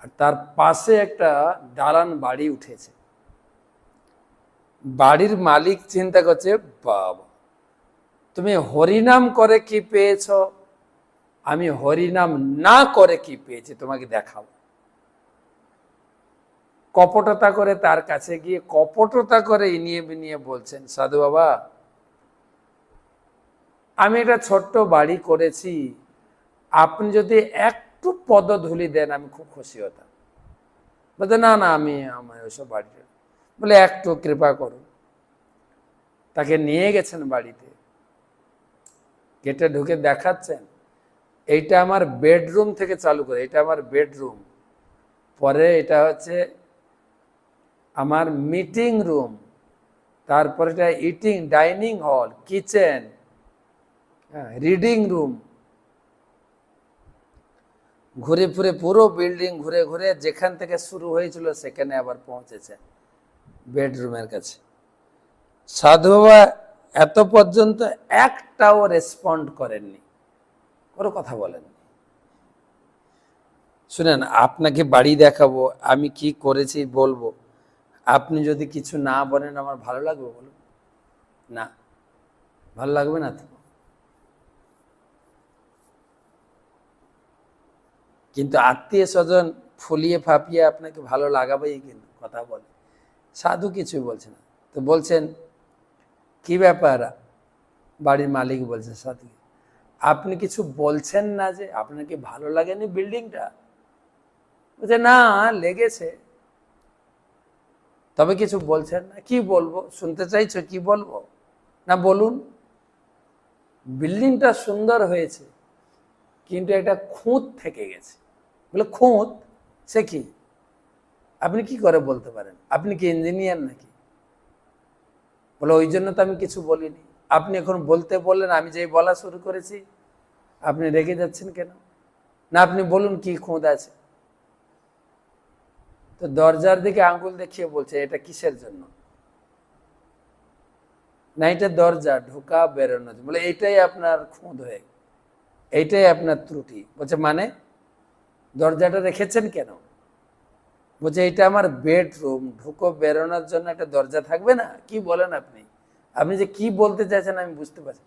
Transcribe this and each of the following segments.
আর তার পাশে একটা দালান বাড়ি উঠেছে। বাড়ির মালিক চিন্তা করছে, বাবা তুমি হরিনাম করে কি পেয়েছ, আমি হরিনাম না করে কি পেয়েছি তোমাকে দেখাবো। কপটতা করে তার কাছে গিয়ে কপটতা করে ইনিয়ে বিনিয়ে বলছেন, সাধু বাবা আমি একটা ছোট্ট বাড়ি করেছি, আপনি যদি একটু পদধূলি দেন আমি খুব খুশি হতাম। বলতে না না, আমি আমার ওইসব বাড়িতে, বলে একটু কৃপা করুন। তাকে নিয়ে গেছেন বাড়িতে, গেটে ঢুকে দেখাচ্ছেন এইটা আমার বেডরুম থেকে চালু করে, এটা আমার বেডরুম, পরে এটা হচ্ছে আমার মিটিং রুম, তারপরে এটা eating dining hall, kitchen, reading room, ঘুরে ফুরে পুরো বিল্ডিং ঘুরে ঘুরে যেখান থেকে শুরু হয়েছিল সেখানে আবার পৌঁছেছে বেডরুমের কাছে। সাধু বাবা এত পর্যন্ত একটাও রেসপন্ড করেননি, কোনো কথা বলেননি। শুনেন, আপনাকে বাড়ি দেখাবো, আমি কি করেছি বলবো, আপনি যদি কিছু না বলেন আমার ভালো লাগবে? বলুন না, ভালো লাগবে না তো। কিন্তু আত্মীয় স্বজন ফুলিয়ে ফাঁপিয়ে আপনাকে ভালো লাগাবেই, কিন্তু কথা বলে। সাধু কিছুই বলছে না, তো বলছেন কি ব্যাপার? বাড়ির মালিক বলছে, সাধু আপনি কিছু বলছেন না যে, আপনার কি ভালো লাগেনি বিল্ডিংটা? বলছে না, লেগেছে, তবে কিছু বলছেন না। কি বলবো, শুনতে চাইছো কি বলবো? না বলুন। বিল্ডিংটা সুন্দর হয়েছে, কিন্তু একটা খুঁত থেকে গেছে। বলে খুঁত? সে কি? আপনি কি করে বলতে পারেন? আপনি কি ইঞ্জিনিয়ার নাকি? বলে ওই জন্য তো আমি কিছু বলিনি। আপনি এখন বলতে বললেন, আমি যেই বলা শুরু করেছি আপনি রেগে যাচ্ছেন কেন? না আপনি বলুন কি খুঁত আছে। তো দরজার দিকে আঙ্গুল দেখিয়ে বলছে, এটা কিসের জন্য? না এটা দরজা ঢোকা বেরোনো। বলে এইটাই আপনার খুঁত হয়ে, এইটাই আপনার ত্রুটি। বলছে মানে দরজাটা রেখেছেন কেন? বলছে এটা আমার বেডরুম, ঢুকো বেরোনোর জন্য একটা দরজা থাকবে না? কি বলেন আপনি? আপনি যে কি বলতে চাইছেন আমি বুঝতে পারছি।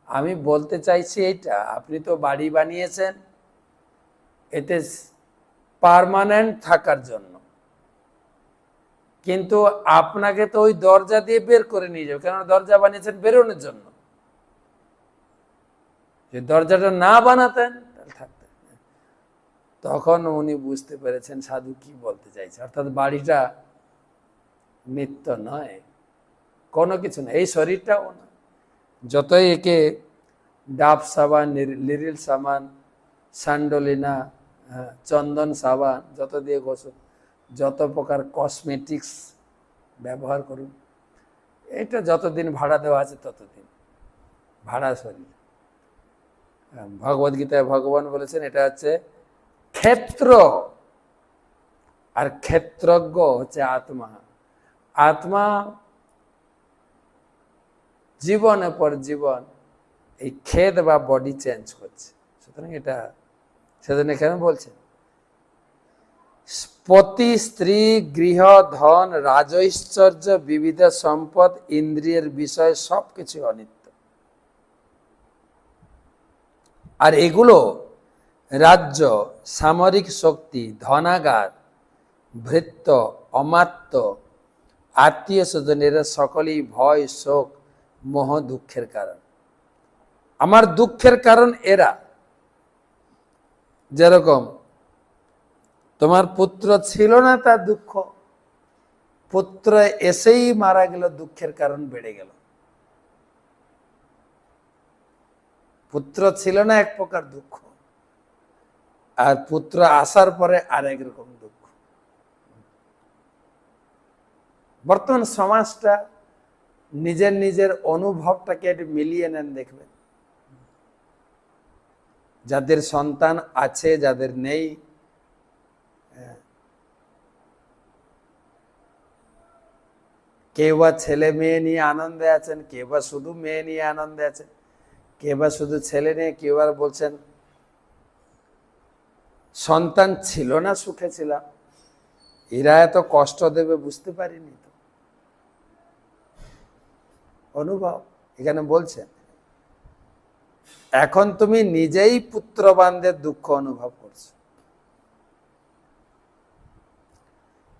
আমি বলতে চাইছি এইটা, আপনি তো বাড়ি বানিয়েছেন এতে পার্মানেন্ট থাকার জন্য, কিন্তু আপনাকে তো ওই দরজা দিয়ে বের করে নিয়ে যাবে, কেন দরজা বানিয়েছেন বেরোনোর জন্য। যে দরজাটা না বানাতেন তাহলে থাকতেন। তখন উনি বুঝতে পেরেছেন সাধু কি বলতে চাইছে, অর্থাৎ বাড়িটা নিত্য নয়, কোনো কিছু না, এই শরীরটাও না। যতই একে ডাব সাবান, লিরিল সাবান, স্যান্ডোলিনা, চন্দন সাবান যত দিয়ে ঘষুন, যত প্রকার কসমেটিক্স ব্যবহার করুন, এটা যতদিন ভাড়া দেওয়া আছে ততদিন ভাড়া শরীর। ভগবদ গীতায় ভগবান বলেছেন এটা হচ্ছে ক্ষেত্র, আর ক্ষেত্রজ্ঞ হচ্ছে আত্মা। আত্মা জীবনের পর জীবন এই ক্ষেত বা বডি চেঞ্জ করছে। সুতরাং এটা সেজন্য এখানে বলছেন পতি, স্ত্রী, গৃহ, ধন, রাজৈশ্বর্য, বিবিধ সম্পদ, ইন্দ্রিয়ের বিষয় সবকিছু অনিত্য। আর এগুলো রাজ্য, সামরিক শক্তি, ধনাগার, ভৃত্য, অমাত্য, আত্মীয় স্বজনের সকলেই ভয়, শোক, মোহ, দুঃখের কারণ। আমার দুঃখের কারণ এরা। যেরকম তোমার পুত্র ছিল না, তার দুঃখ, পুত্র এসেই মারা গেল, দুঃখের কারণ বেড়ে গেল। পুত্র ছিল না এক প্রকার দুঃখ, আর পুত্র আসার পরে আরেক রকম দুঃখ। বর্তমান সমাজটা নিজের নিজের অনুভবটাকে একটু মিলিয়ে নেন, দেখবেন যাদের সন্তান আছে যাদের নেই, কেউ বা ছেলে মেয়ে নিয়ে আনন্দে আছেন, কেউ বা শুধু মেয়ে নিয়ে আনন্দে আছেন, কেউ বা শুধু ছেলে নিয়ে, কেউ আর বলছেন সন্তান ছিল না, সুখে ছিলাম, এরা এত কষ্ট দেবে বুঝতে পারিনি তো। অনুভব এখানে বলছেন, এখন তুমি নিজেই পুত্রবানদের দুঃখ অনুভব করছো।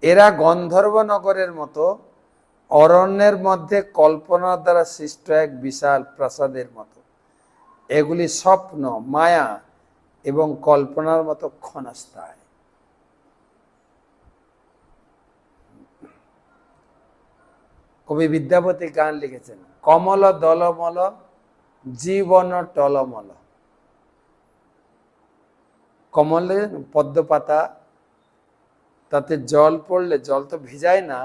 এরা গন্ধর্ব নগরের মতো অরণ্যের মধ্যে কল্পনার দ্বারা সৃষ্ট এক বিশাল প্রাসাদের মতো। এগুলি স্বপ্ন, মায়া এবং কল্পনার মতো ক্ষণস্থায়ী। কবি বিদ্যাপতি গান লিখেছেন, কমল দলমল জীবন টলমল। কমলে পদ্ম পাতা, তাতে জল পড়লে জল তো ভিজায় না,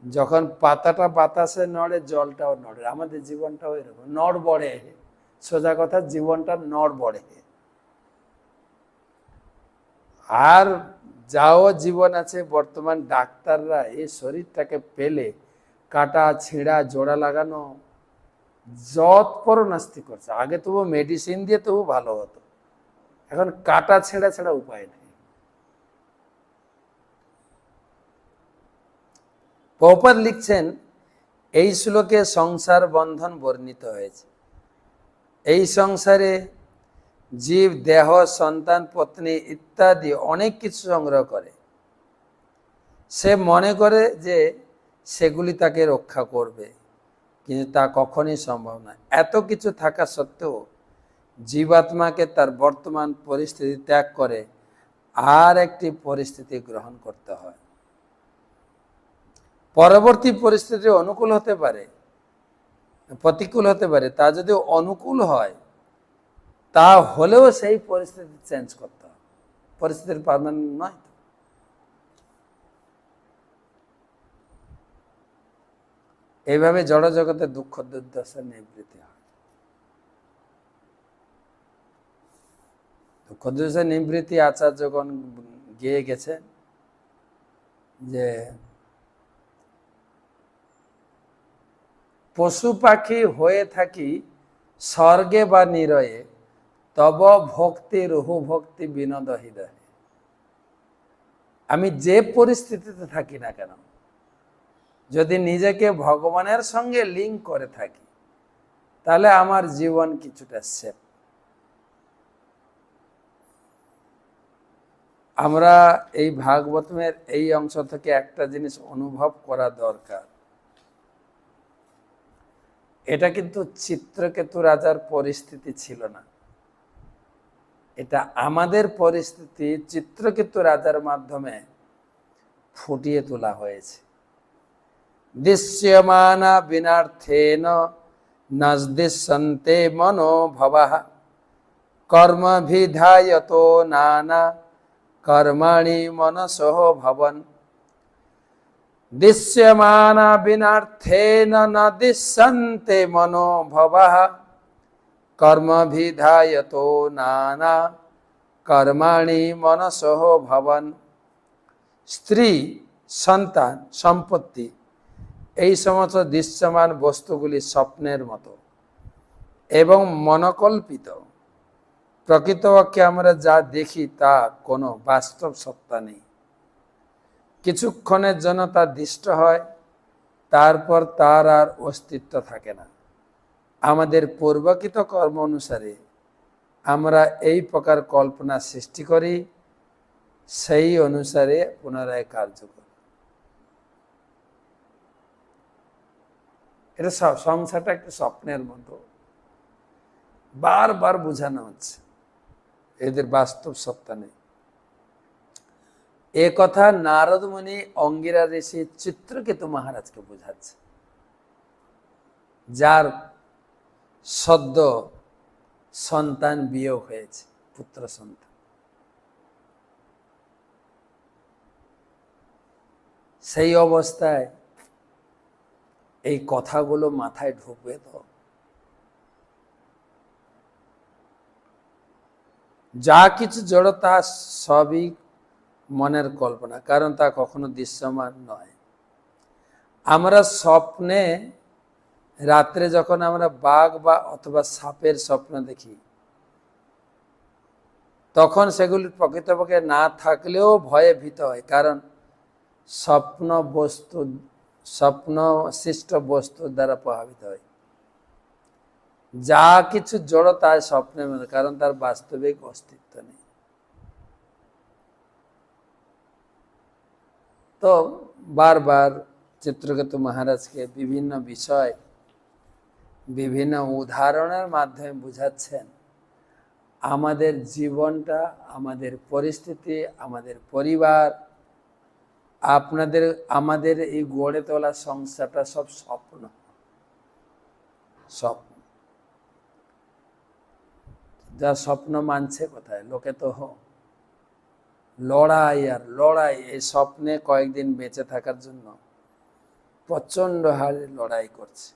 যখন পাতাটা বাতাসে নড়ে জলটাও নড়ে। আমাদের জীবনটাও এরকম নড়বড়ে, সোজা কথা জীবনটা নড়বড়ে। আর যাও জীবন আছে, বর্তমান ডাক্তাররা এই শরীরটাকে পেলে কাটা ছিঁড়া জোড়া লাগানো যৎপর নাস্তি করছে। আগে তবু মেডিসিন দিয়ে তবু ভালো হতো, এখন কাটা ছেঁড়া ছাড়া উপায় নেই। প্রভুপাদ লিখছেন, এই শ্লোকে সংসার বন্ধন বর্ণিত হয়েছে। এই সংসারে জীব দেহ, সন্তান, পত্নী ইত্যাদি অনেক কিছু সংগ্রহ করে। সে মনে করে যে সেগুলি তাকে রক্ষা করবে, কিন্তু তা কখনই সম্ভব নয়। এত কিছু থাকা সত্ত্বেও জীবাত্মাকে তার বর্তমান পরিস্থিতি ত্যাগ করে আর একটি পরিস্থিতি গ্রহণ করতে হয়। পরবর্তী পরিস্থিতি অনুকূল হতে পারে, প্রতিকূল হতে পারে। তা যদি অনুকূল হয়, তা হলেও সেই পরিস্থিতি চেঞ্জ করতে হবে, পরিস্থিতির পার্মানেন্ট নয়। এইভাবে জড় জগতে দুঃখ দুর্দশা নিবৃত্তি হয়। দুঃখ দুর্দশা নিবৃত্তি আচার্যগণ গিয়ে গেছেন যে পশু পাখি হয়ে থাকি স্বর্গে বা নিরয়ে, তব ভক্তি রুহু ভক্তি বিনোদ হৃদয়ে। আমি যে পরিস্থিতিতে থাকি না কেন, যদি নিজেকে ভগবানের সঙ্গে লিঙ্ক করে থাকি, তাহলে আমার জীবন কিছুটা সেফ। আমরা এই ভাগবতের এই অংশ থেকে একটা জিনিস অনুভব করা দরকার। এটা কিন্তু চিত্রকেতু রাজার পরিস্থিতি ছিল না, এটা আমাদের পরিস্থিতি চিত্রকেতু রাজার মাধ্যমে ফুটিয়ে তোলা হয়েছে। দৃশ্যমানা বিনার্থেন নদৃশ্যন্তে মনোভবাঃ কর্মভিধায়তো নানা কর্মাণি মনসো ভবন। দৃশ্যমানা বিনার্থেন নদৃশ্যন্তে মনোভবাঃ কর্মভিধায়তো নানা কর্মাণি মনসো ভবন। স্ত্রী, সন্তান, সম্পত্তি, এই সমস্ত দৃশ্যমান বস্তুগুলি স্বপ্নের মতো এবং মনকল্পিত। প্রকৃতপক্ষে আমরা যা দেখি তা কোনো বাস্তব সত্তা নেই। কিছুক্ষণের জন্য তা দৃষ্ট হয়, তারপর তার আর অস্তিত্ব থাকে না। আমাদের পূর্বকৃত কর্ম অনুসারে আমরা এই প্রকার কল্পনা সৃষ্টি করি, সেই অনুসারে পুনরায় কার্য করি। এটা সংসারটা একটা স্বপ্নের মতো, বারবার বোঝানো হচ্ছে এদের বাস্তব সত্তা নেই। এ কথা নারদ মুনি অঙ্গিরা ঋষি চিত্রকেতু মহারাজকে বোঝাচ্ছে, যার সদ্য সন্তান বিয়োগ হয়েছে, পুত্র সন্তান। সেই অবস্থায় এই কথাগুলো মাথায় ঢুকবে তো? যা কিছু জড় তা সবই মনের কল্পনা, কারণ তা কখনো দৃশ্যমান নয়। আমরা স্বপ্নে রাত্রে যখন আমরা বাঘ বা অথবা সাপের স্বপ্ন দেখি, তখন সেগুলি প্রকৃতপক্ষে না থাকলেও ভয়ে ভীত হয়, কারণ স্বপ্ন সৃষ্ট বস্তুর দ্বারা প্রভাবিত হয়। যা কিছু জড় তাই স্বপ্নের মধ্যে, কারণ তার বাস্তবিক অস্তিত্ব নেই। তো বারবার চিত্রকেতু মহারাজকে বিভিন্ন বিষয় বিভিন্ন উদাহরণের মাধ্যমে বুঝাচ্ছেন আমাদের জীবনটা, আমাদের পরিস্থিতি, আমাদের পরিবার, আমাদের এই গড়ে তোলা সংসারটা সব স্বপ্ন। যা স্বপ্ন মানছে কোথায়? লোকে তো লড়াই আর লড়াই, এই স্বপ্নে কয়েকদিন বেঁচে থাকার জন্য প্রচন্ড হারে লড়াই করছে।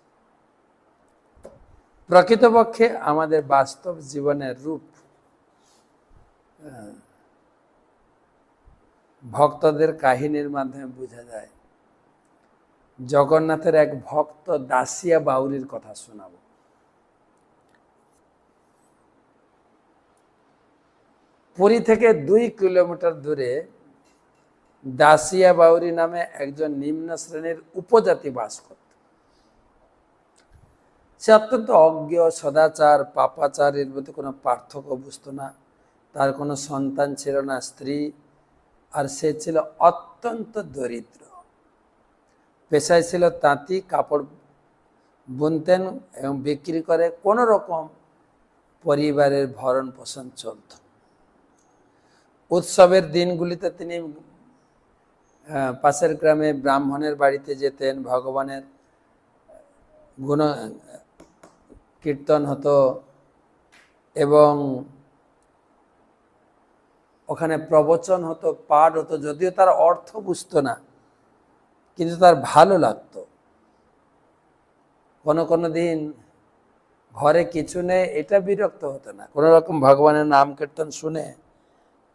প্রকৃতপক্ষে আমাদের বাস্তব জীবনের রূপ ভক্তদের কাহিনীর মাধ্যমে বোঝা যায়। জগন্নাথের এক ভক্ত দাসিয়া বাউরির কথা শোনাবো। পুরী থেকে 2 কিলোমিটার দূরে দাসিয়া বাউরি নামে একজন নিম্ন শ্রেণীর উপজাতি বাস করত। সে অত্যন্ত অজ্ঞ, সদাচার, পাপাচার, এর মধ্যে কোনো পার্থক্য বুঝতো না। তার কোনো সন্তান ছিল না, স্ত্রী, আর সে ছিল অত্যন্ত দরিদ্র। পেশায় ছিল তাঁতি, কাপড় বুনতেন এবং বিক্রি করে কোনো রকম পরিবারের ভরণ পোষণ চলত। উৎসবের দিনগুলিতে তিনি পাশের গ্রামে ব্রাহ্মণের বাড়িতে যেতেন। ভগবানের গুণ কীর্তন হতো এবং ওখানে প্রবচন হতো, পাঠ হতো। যদিও তার অর্থ বুঝতো না, কিন্তু তার ভালো লাগতো। কোনো দিন ঘরে কিছু নেই, এটা বিরক্ত হতো না। কোনো রকম ভগবানের নাম কীর্তন শুনে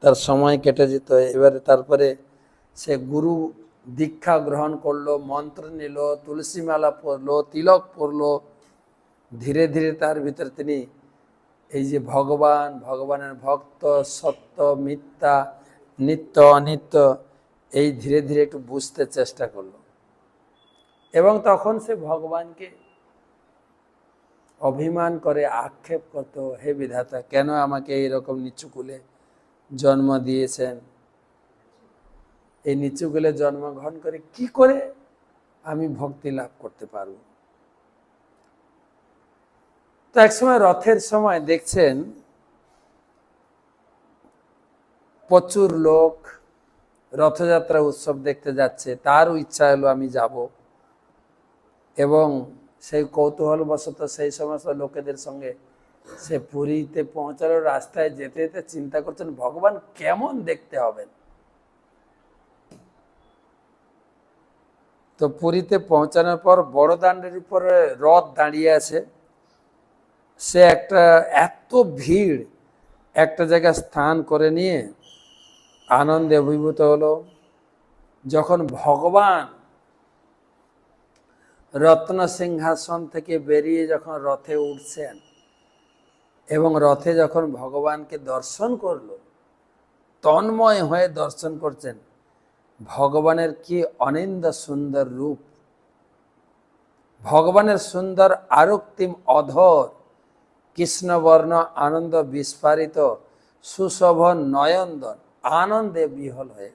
তার সময় কেটে যেত। এবারে তারপরে সে গুরু দীক্ষা গ্রহণ করলো, মন্ত্র নিল, তুলসী মালা পরলো, তিলক পরলো। ধীরে ধীরে তার ভিতরে তিনি এই যে ভগবানের ভক্ত, সত্য, মিথ্যা, নিত্য, অনিত্য, এই ধীরে ধীরে একটু বুঝতে চেষ্টা করলো। এবং তখন সে ভগবানকে অভিমান করে আক্ষেপ করত, হে বিধাতা, কেন আমাকে এইরকম নিচু কুলে জন্ম দিয়েছেন? এই নিচু কুলে জন্মগ্রহণ করে কি করে আমি ভক্তি লাভ করতে পারব? তো একসময় রথের সময় দেখছেন প্রচুর লোক রথযাত্রা উৎসব দেখতে যাচ্ছে। তারও ইচ্ছা হলো আমি যাব, এবং সেই কৌতূহলবশত সেই সমস্ত লোকেদের সঙ্গে সে পুরীতে পৌঁছানোর রাস্তায় যেতে যেতে চিন্তা করছেন ভগবান কেমন দেখতে হবেন। তো পুরীতে পৌঁছানোর পর বড় দাণ্ডের উপরে রথ দাঁড়িয়ে আছে। সে এত ভিড় একটা জায়গায় স্থান করে নিয়ে আনন্দে অভিভূত হলো। যখন ভগবান রত্ন সিংহাসন থেকে বেরিয়ে যখন রথে উঠছেন এবং রথে যখন ভগবানকে দর্শন করলো, তন্ময় হয়ে দর্শন করছেন। ভগবানের কি অনিন্দ সুন্দর রূপ, ভগবানের সুন্দর আরক্তিম অধর, কৃষ্ণবর্ণ আনন্দ বিস্ফারিত সুশোভন নয়নদন, আনন্দে বিহল হয়ে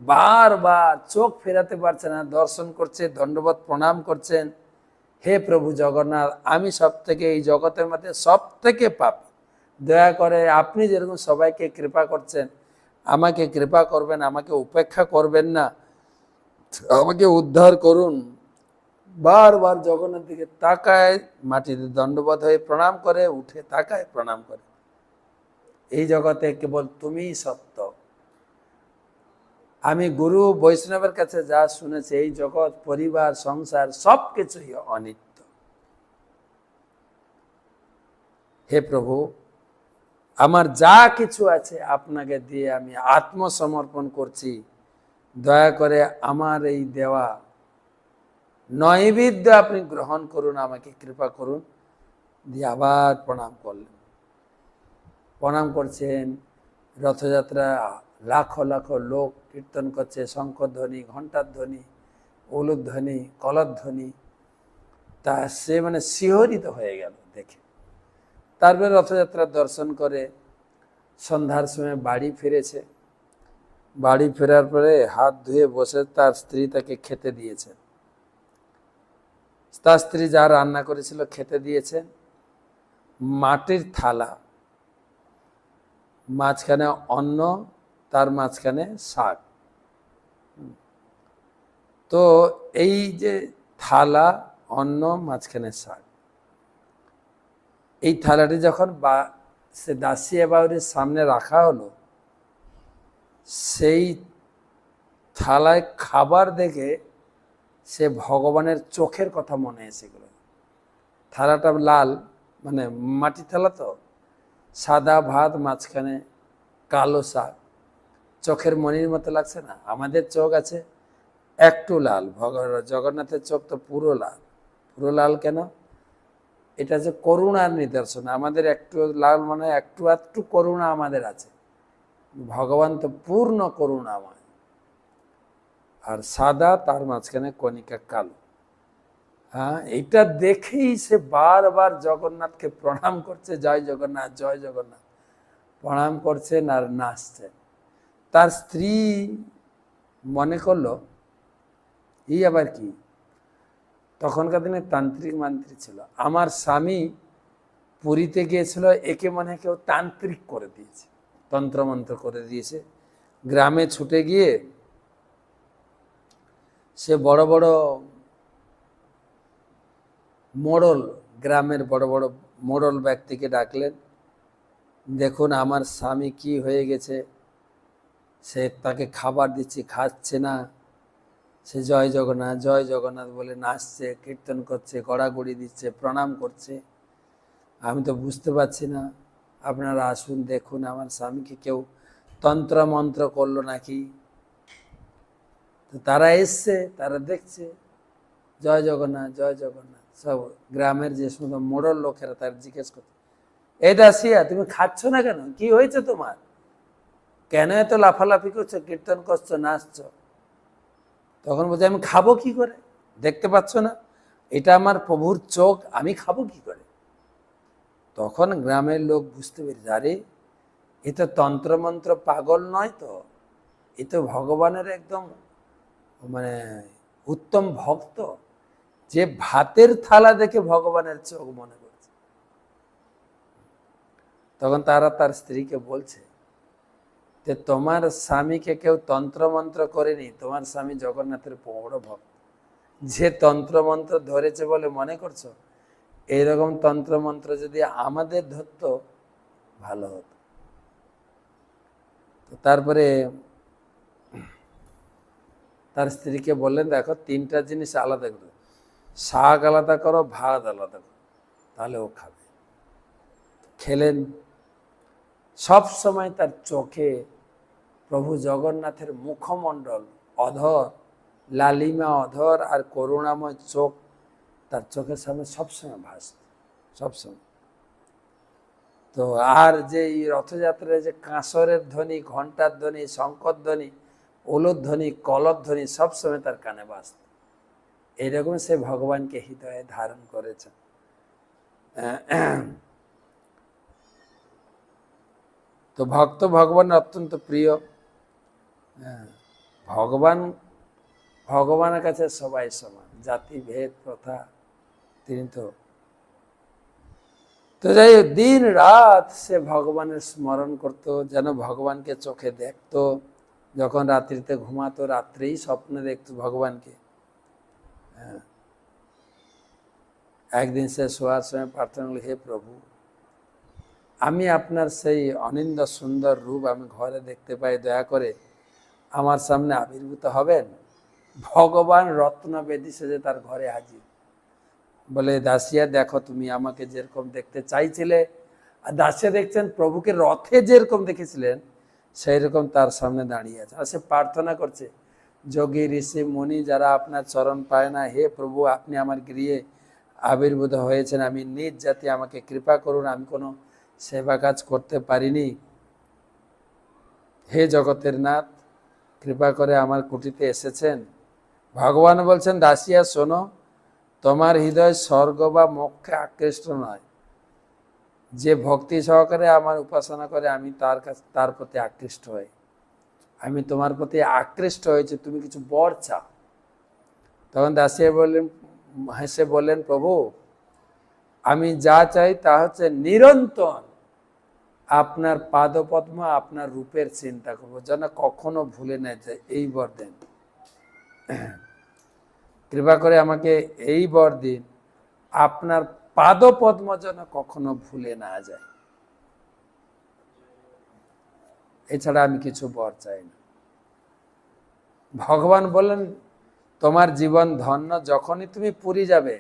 বারবার চোখ ফেরাতে পারছে না, দর্শন করছে, দণ্ডবত প্রণাম করছেন। হে প্রভু জগন্নাথ, আমি এই জগতের মধ্যে সব থেকে পাপী। দয়া করে আপনি যেরকম সবাইকে কৃপা করছেন, আমাকে কৃপা করবেন, আমাকে উপেক্ষা করবেন না, আমাকে উদ্ধার করুন। বারবার জগন্নাথ দিকে তাকায়, মাটিতে দণ্ডবত হয়ে প্রণাম করে, উঠে তাকায়, প্রণাম করে। এই জগতে কেবল তুমিই সত্য। আমি গুরু বৈষ্ণবের কাছে যা শুনেছি, এই জগৎ, পরিবার, সংসার সবকিছুই অনিত্য। হে প্রভু, আমার যা কিছু আছে আপনাকে দিয়ে আমি আত্মসমর্পণ করছি। দয়া করে আমার এই দেওয়া নৈবেদ্য আপনি গ্রহণ করুন, আমাকে কৃপা করুন। দিয়ে আবার প্রণাম করলেন। প্রণাম করছেন। রথযাত্রা লাখো লাখো লোক কীর্তন করছে, শঙ্খধ্বনি, ঘণ্টার ধ্বনি, উলুধ্বনি, কলধ্বনি। তা সে মানে শিহরিত হয়ে গেল দেখে। তারপরে রথযাত্রার দর্শন করে সন্ধ্যার সময় বাড়ি ফিরেছে। বাড়ি ফেরার পরে হাত ধুয়ে বসে তার স্ত্রী তাকে খেতে দিয়েছে। তার স্ত্রী যা রান্না করেছিল খেতে দিয়েছেন। মাটির থালা, মাঝখানে অন্ন, তার মাঝখানে শাক। তো এই যে থালা, অন্ন, মাঝখানে শাক, এই থালাটি যখন সে দাসী বাউরির সামনে রাখা হলো, সেই থালায় খাবার দেখে সে ভগবানের চোখের কথা মনে এসে গেল। থালাটা লাল, মানে মাটি থালা, তো সাদা ভাত, মাঝখানে কালো শাক, চোখের মনির মতো লাগছে না? আমাদের চোখ আছে একটু লাল, জগন্নাথের চোখ তো পুরো লাল। পুরো লাল কেন? এটা যে করুণার নিদর্শন। আমাদের একটু লাল মানে একটু একটু করুণা আমাদের আছে, ভগবান তো পূর্ণ করুণাময়। আর সাদা, তার মাঝখানে কণিকা কালো। হ্যাঁ, এটা দেখেই সে বারবার জগন্নাথকে প্রণাম করছে, জয় জগন্নাথ, জয় জগন্নাথ প্রণাম করছেন আর নাচছেন। তার স্ত্রী মনে করলো এই আবার কি? তখনকার দিনে তান্ত্রিক মান্ত্রিক ছিল। আমার স্বামী পুরীতে গিয়েছিল, একে মনে কেউ তান্ত্রিক করে দিয়েছে, তন্ত্রমন্ত্র করে দিয়েছে। গ্রামে ছুটে গিয়ে সে বড় বড় মোড়ল, গ্রামের বড় বড় মোড়ল ব্যক্তিকে ডাকলেন, দেখুন আমার স্বামী কি হয়ে গেছে, সে তাকে খাবার দিচ্ছি, খাচ্ছে না, সে জয় জগন্নাথ, জয় জগন্নাথ বলে নাচছে, কীর্তন করছে, গড়াগড়ি দিচ্ছে, প্রণাম করছে, আমি তো বুঝতে পারছি না, আপনারা আসুন দেখুন আমার স্বামীকে কেউ তন্ত্র মন্ত্র করলো নাকি। তো তারা এসছে, তারা দেখছে, জয় জগন্নাথ, জয় জগন্নাথ। সব গ্রামের যে সমস্ত মোড়ল লোকেরা তার জিজ্ঞেস করছে, এই দাসিয়া তুমি খাচ্ছ না কেন, কি হয়েছে তোমার, কেন এত লাফালাফি করছো, কীর্তন করছো, নাচছো? তখন বলছে আমি খাবো কি করে, দেখতে পাচ্ছ না এটা আমার প্রভুর চোখ, আমি খাবো কি করে? তখন গ্রামের লোক বুঝতে পেরেছে, আরে এ তো তন্ত্রমন্ত্র পাগল নয় তো, এ তো ভগবানের একদম মানে উত্তম ভক্ত, যে ভাতের থালা দেখে ভগবানের চোখ মনে করছে। তখন তারা তার স্ত্রীকে বলছে যে তোমার স্বামীকে কেউ তন্ত্রমন্ত্র করেনি, তোমার স্বামী জগন্নাথের বড় ভক্ত, যে তন্ত্রমন্ত্র ধরেছে বলে মনে করছো, এইরকম তন্ত্রমন্ত্র যদি আমাদের ধরতো ভালো হতো। তো তারপরে তার স্ত্রীকে বললেন, দেখো তিনটা জিনিস আলাদা করো, শাক আলাদা করো, ভাত আলাদা করো, তাহলে ও খাবে। খেলেন। সব সময় তার চোখে প্রভু জগন্নাথের মুখমণ্ডল, অধর, লালিমা অধর আর করুণাময় চোখ তার চোখের সামনে সবসময় ভাসত, সবসময়। তো আর যে রথযাত্রায় যে কাঁসরের ধ্বনি, ঘণ্টার ধ্বনি, শঙ্কর ধ্বনি, উলুধ্বনি, কলধ্বনি সবসময় তার কানে বাজত। এইরকম সে ভগবানকে হৃদয়ে ধারণ করেছে। তো ভক্ত ভগবান অত্যন্ত প্রিয়। ভগবানের কাছে সবাই সমান, জাতি ভেদ প্রথা তিনি তো যাই হোক, দিন রাত সে ভগবানের স্মরণ করত, যেন ভগবানকে চোখে দেখত। যখন রাত্রিতে ঘুমাতো, রাত্রেই স্বপ্নে দেখতো ভগবানকে। একদিন সে শোয়ার সময় প্রার্থনা করল, হে প্রভু, আমি আপনার সেই অনিন্দ সুন্দর রূপ আমি ঘরে দেখতে পাই, দয়া করে আমার সামনে আবির্ভূত হবেন। ভগবান রত্ন বেদী সেজে তার ঘরে হাজির। বলে, দাসিয়া দেখো, তুমি আমাকে যেরকম দেখতে চাইছিলে, আর দাসিয়া দেখছেন প্রভুকে রথে যেরকম দেখেছিলেন সেই রকম তার সামনে দাঁড়িয়ে আছে। আর সে প্রার্থনা করছে, যোগী ঋষি মুনি যারা আপনার চরণ পায় না, হে প্রভু আপনি আমার গৃহে আবির্ভূত হয়েছেন, আমি নিজ জাতি, আমাকে কৃপা করুন, আমি কোনো সেবা কাজ করতে পারিনি। হে জগতের নাথ, কৃপা করে আমার কুটিতে এসেছেন। ভগবান বলছেন, দাসিয়া শোনো, তোমার হৃদয় স্বর্গ বা মোক্ষে আকৃষ্ট নয়। যে ভক্তি সহকারে আমার উপাসনা করে আমি তার প্রতি আকৃষ্ট হই। আমি তোমার প্রতি আকৃষ্ট হয়েছি, তুমি কিছু বর চাও। তখন দাসিয়া বললেন, হেসে বললেন, প্রভু আমি যা চাই তা হচ্ছে নিরন্তর আপনার পাদপদ্ম, আপনার রূপের চিন্তা করবো, যেন কখনো ভুলে না যায়, এই বর দেন। কৃপা করে আমাকে এই বর দিন, আপনার পাদপদ্ম যেন কখনো ভুলে না যায়। এছাড়া আমি কিছু বর চাই না। ভগবান বললেন, তোমার জীবন ধন্য, যখনই তুমি পুরী যাবে,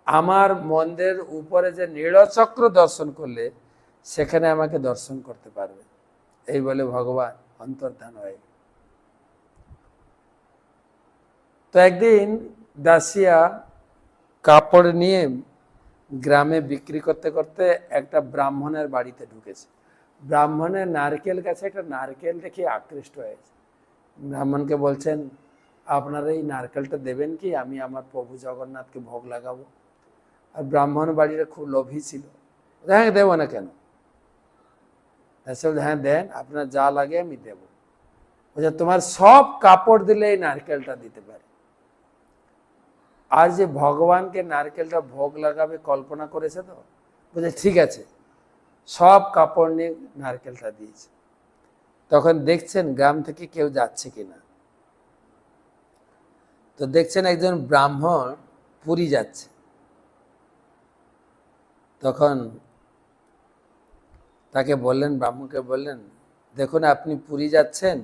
আমার মন্দিরের উপরে যে নীলচক্র দর্শন করলে সেখানে আমাকে দর্শন করতে পারবে। এই বলে ভগবান অন্তর্ধান হয়ে। তো একদিন দাসিয়া কাপড় নিয়ে গ্রামে বিক্রি করতে করতে একটা ব্রাহ্মণের বাড়িতে ঢুকেছে। ব্রাহ্মণের নারকেল গাছে একটা নারকেল দেখে আকৃষ্ট হয়েছে। ব্রাহ্মণকে বলছেন, আপনারা এই নারকেলটা দেবেন কি, আমি আমার প্রভু জগন্নাথকে ভোগ লাগাবো। আর ব্রাহ্মণ বাড়িটা খুব লোভী ছিল। হ্যাঁ, দেবো না কেন? হ্যাঁ দেন, আপনার যা লাগে আমি দেবো। বলছে, তোমার সব কাপড় দিলে এই নারকেলটা দিতে পারে। আর যে ভগবানকে নারকেলটা ভোগ লাগাবে কল্পনা করেছে, তো বলছে ঠিক আছে, সব কাপড় নিয়ে নারকেলটা দিয়েছে। তখন দেখছেন গ্রাম থেকে কেউ যাচ্ছে কিনা। তো দেখছেন একজন ব্রাহ্মণ পুরী যাচ্ছে। তখন তাকে বললেন, ব্রাহ্মণকে বললেন, দেখুন আপনি পুরী যাচ্ছেন,